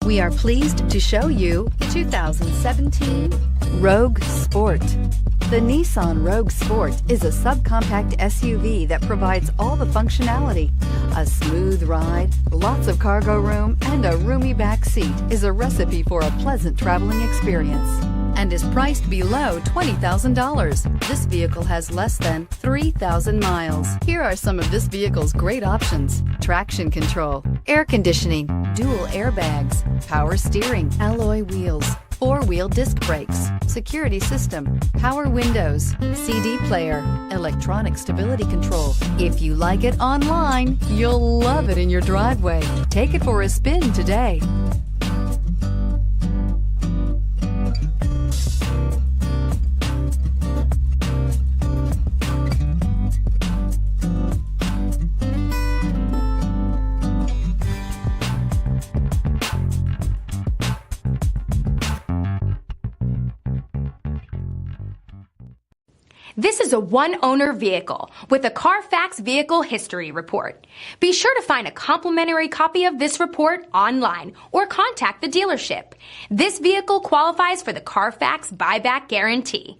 We are pleased to show you the 2017 Rogue Sport. The Nissan Rogue Sport is a subcompact SUV that provides all the functionality. A smooth ride, lots of cargo room, and a roomy back seat is a recipe for a pleasant traveling experience and is priced below $20,000. This vehicle has less than 3,000 miles. Here are some of this vehicle's great options: traction control, air conditioning, dual airbags, power steering, alloy wheels, four-wheel disc brakes, security system, power windows, CD player, electronic stability control. If you like it online, you'll love it in your driveway. Take it for a spin today. This is a one-owner vehicle with a Carfax Vehicle History Report. Be sure to find a complimentary copy of this report online or contact the dealership. This vehicle qualifies for the Carfax Buyback Guarantee.